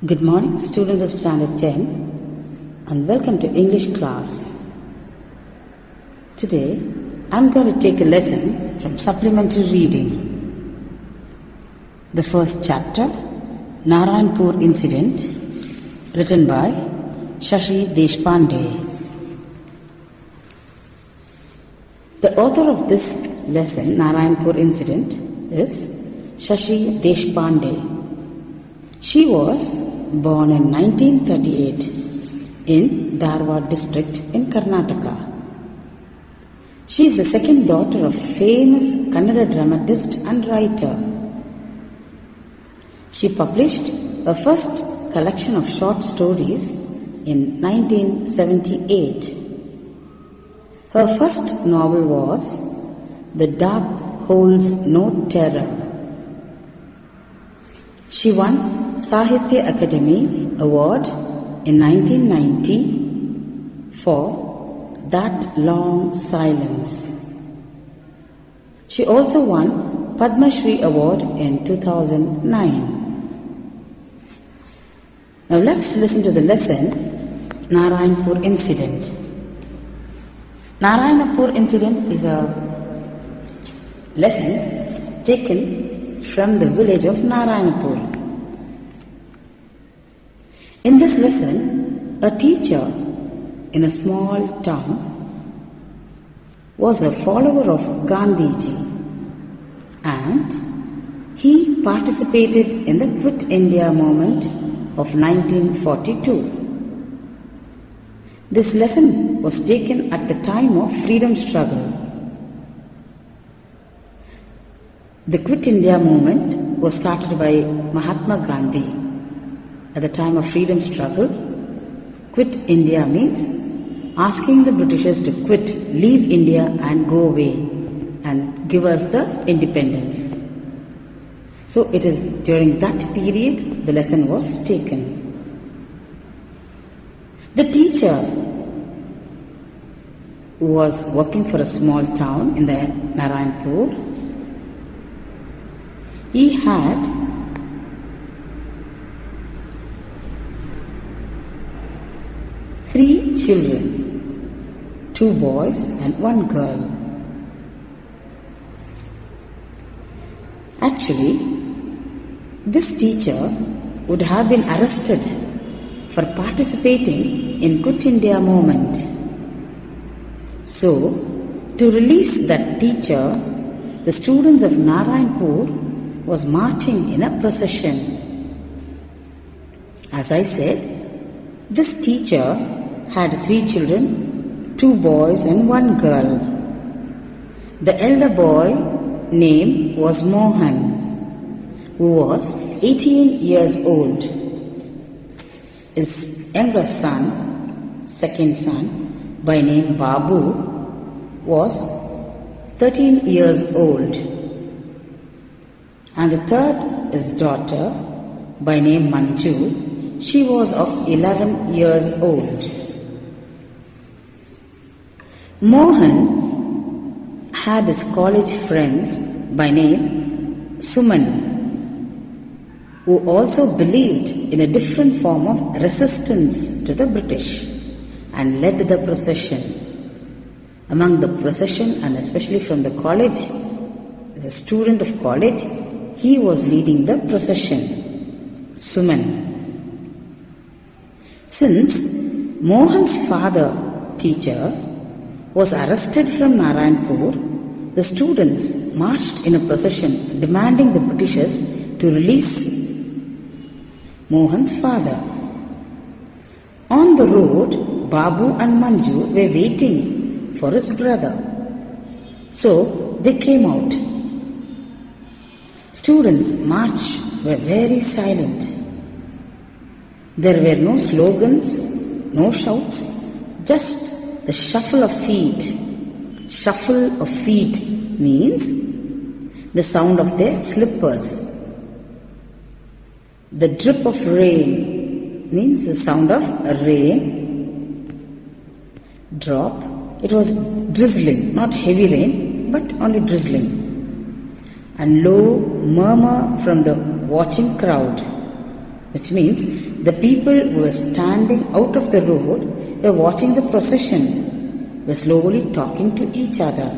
Good morning, students of Standard 10, and welcome to English class. Today, I'm going to take a lesson from supplementary reading. The first chapter, Narayanpur Incident, written by Shashi Deshpande. The author of this lesson, Narayanpur Incident, is Shashi Deshpande. She was born in 1938 in Dharwad district in Karnataka. She is the second daughter of famous Kannada dramatist and writer. She published her first collection of short stories in 1978. Her first novel was The Dark Holds No Terror. She won Sahitya Akademi Award in 1990 for That Long Silence. She also won Padma Shri Award in 2009. Now let's listen to the lesson, Narayanpur Incident. Narayanpur Incident is a lesson taken from the village of Narayanpur. In this lesson, a teacher in a small town was a follower of Gandhiji, and he participated in the Quit India movement of 1942. This lesson was taken at the time of freedom struggle. The Quit India movement was started by Mahatma Gandhi. At the time of freedom struggle, Quit India means asking the Britishers to quit, leave India and go away and give us the independence. So it is during that period the lesson was taken. The teacher who was working for a small town in the Narayanpur, he had 3 children, 2 boys and 1 girl. Actually, this teacher would have been arrested for participating in Quit India movement. So, to release that teacher, the students of Narayanpur was marching in a procession. As I said, this teacher had 3 children, 2 boys and 1 girl. The elder boy name was Mohan, who was 18 years old. His younger son, second son, by name Babu, was 13 years old. And the third, his daughter, by name Manju, she was of 11 years old. Mohan had his college friends by name Suman, who also believed in a different form of resistance to the British and led the procession. Among the procession, and especially from the college, the student of college, he was leading the procession, Suman. Since Mohan's father, teacher, was arrested from Narayanpur, the students marched in a procession demanding the Britishers to release Mohan's father. On the road, Babu and Manju were waiting for his brother. So they came out. Students' march were very silent. There were no slogans, no shouts, just the shuffle of feet. Shuffle of feet means the sound of their slippers. The drip of rain means the sound of rain. Drop. It was drizzling, not heavy rain, but only drizzling. And low murmur from the watching crowd. which means the people who were standing out of the road were watching the procession, were slowly talking to each other.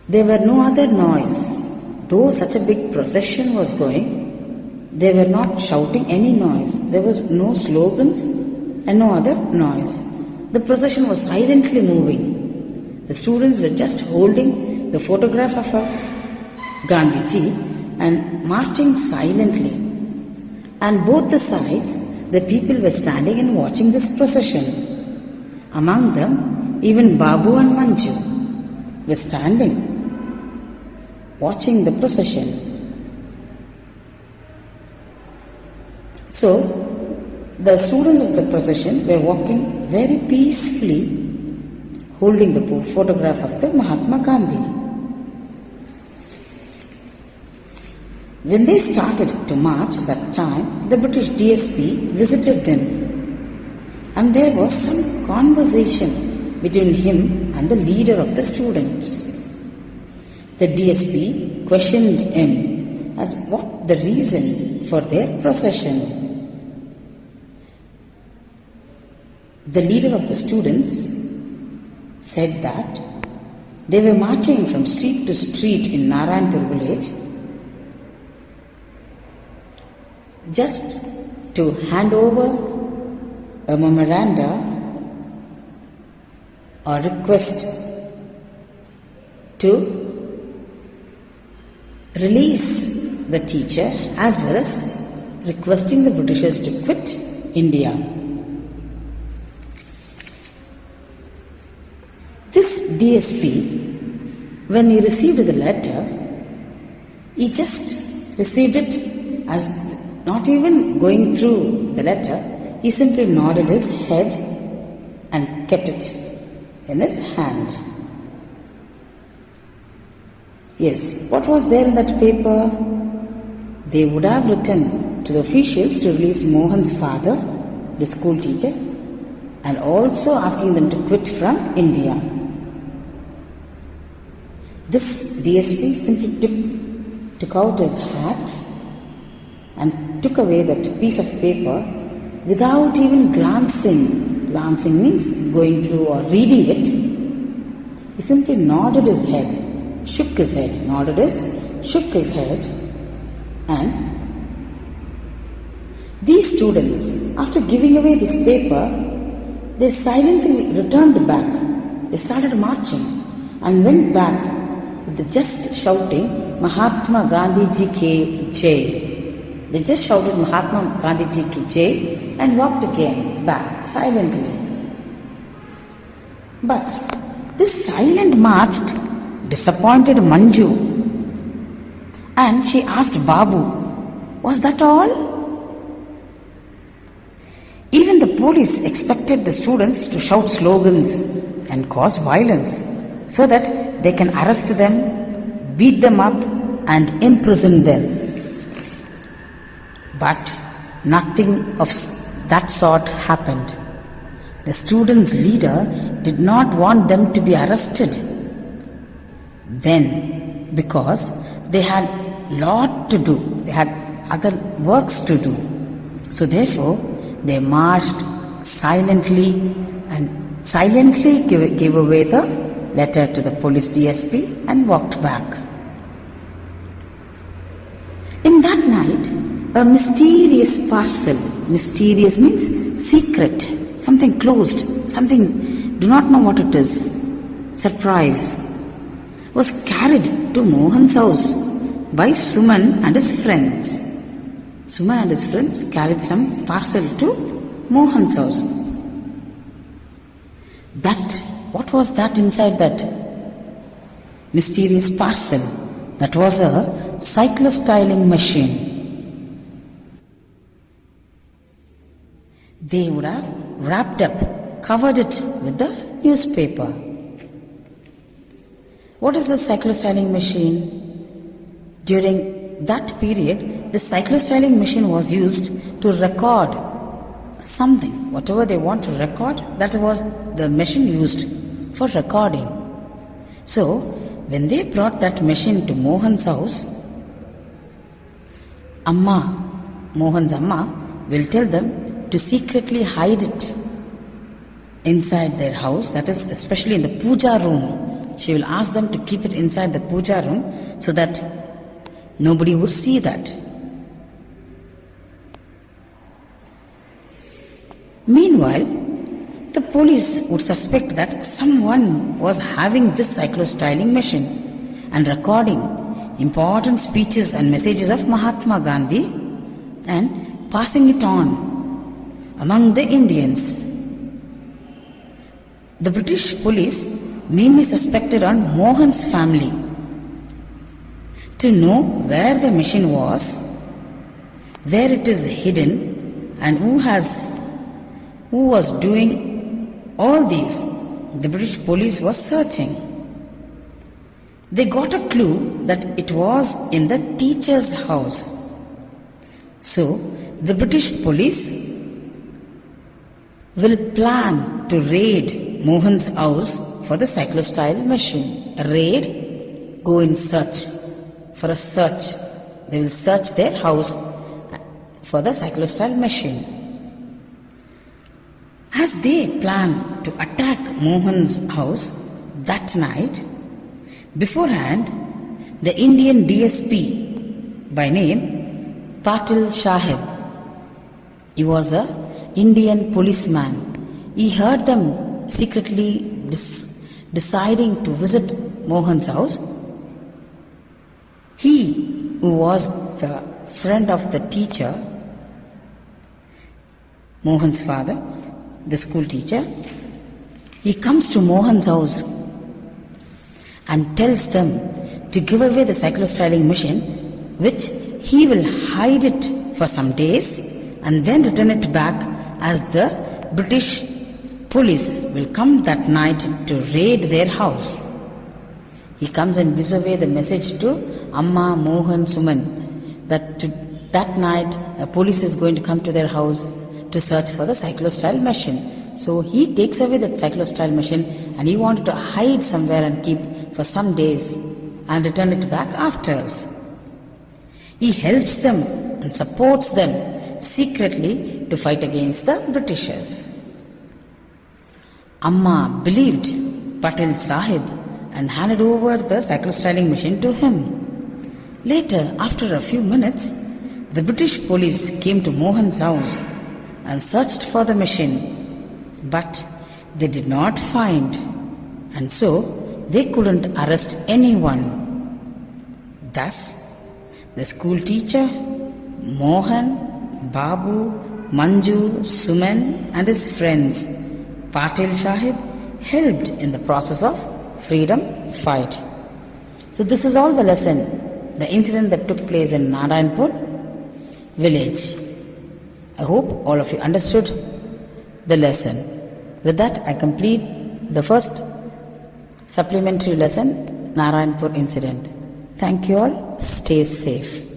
There were no other noise. Though such a big procession was going, they were not shouting any noise. There was no slogans and no other noise. The procession was silently moving. The students were just holding the photograph of Gandhiji and marching silently. And both the sides, the people were standing and watching this procession. Among them, even Babu and Manju were standing, watching the procession. So, the students of the procession were walking very peacefully, holding the photograph of the Mahatma Gandhi. When they started to march that time, the British DSP visited them, and there was some conversation between him and the leader of the students. The DSP questioned him as what the reason for their procession. The leader of the students said that they were marching from street to street in Narayanpur village just to hand over a memoranda or request to release the teacher as well as requesting the Britishers to quit India. This DSP, when he received the letter, he just received it as not even going through the letter. He simply nodded his head and kept it in his hand. Yes, what was there in that paper? They would have written to the officials to release Mohan's father, the school teacher, and also asking them to quit from India. This DSP simply took out his hat and took away that piece of paper without even glancing. Glancing means going through or reading it. He simply nodded his head, shook his head, shook his head, and these students, after giving away this paper, they silently returned back. They started marching and went back with just shouting, Mahatma Gandhi Ji Ki Jai. They just shouted Mahatma Gandhi Ji Ki Jai and walked again back silently. But this silent march disappointed Manju, and she asked Babu, was that all? Even the police expected the students to shout slogans and cause violence so that they can arrest them, beat them up and imprison them. But nothing of that sort happened. The students' leader did not want them to be arrested then because they had lot to do. They had other works to do. So therefore, they marched silently and silently gave away the letter to the police DSP and walked back. In that night, a mysterious parcel, mysterious means secret, something closed, something, do not know what it is, surprise, was carried to Mohan's house by Suman and his friends. Suman and his friends carried some parcel to Mohan's house. What was that inside that mysterious parcel? That was a cyclostyling machine. They would have wrapped up, covered it with the newspaper. What is the cyclostyling machine? During that period, the cyclostyling machine was used to record something. Whatever they want to record, that was the machine used for recording. So, when they brought that machine to Mohan's house, Mohan's Amma will tell them to secretly hide it inside their house, that is especially in the puja room. She will ask them to keep it inside the puja room so that nobody would see that. Meanwhile, the police would suspect that someone was having this cyclostyling machine and recording important speeches and messages of Mahatma Gandhi and passing it on among the Indians. The British police mainly suspected on Mohan's family to know where the machine was, where it is hidden, and who was doing all these. The British police was searching. They got a clue that it was in the teacher's house. So, the British police will plan to raid Mohan's house for the cyclostyle machine. Raid, go in search. For a search. They will search their house for the cyclostyle machine. As they plan to attack Mohan's house that night, beforehand, the Indian DSP by name Patil Sahib, he was an Indian policeman. He heard them secretly deciding to visit Mohan's house. He, who was the friend of the teacher, Mohan's father, the school teacher, he comes to Mohan's house and tells them to give away the cyclostyling machine, which he will hide it for some days and then return it back, as the British police will come that night to raid their house. He comes and gives away the message to Amma, Mohan, Suman that night a police is going to come to their house to search for the cyclostyle machine. So he takes away that cyclostyle machine and he wanted to hide somewhere and keep for some days and return it back afterwards. He helps them and supports them secretly to fight against the Britishers. Amma believed Patil Sahib and handed over the cyclostyling machine to him. Later, after a few minutes, the British police came to Mohan's house and searched for the machine, but they did not find, and so they couldn't arrest anyone. Thus, the school teacher, Mohan, Babu, Manju, Suman and his friends, Patil Sahib, helped in the process of freedom fight. So this is all the lesson, the incident that took place in Narayanpur village. I hope all of you understood the lesson. With that, I complete the first supplementary lesson, Narayanpur incident. Thank you all. Stay safe.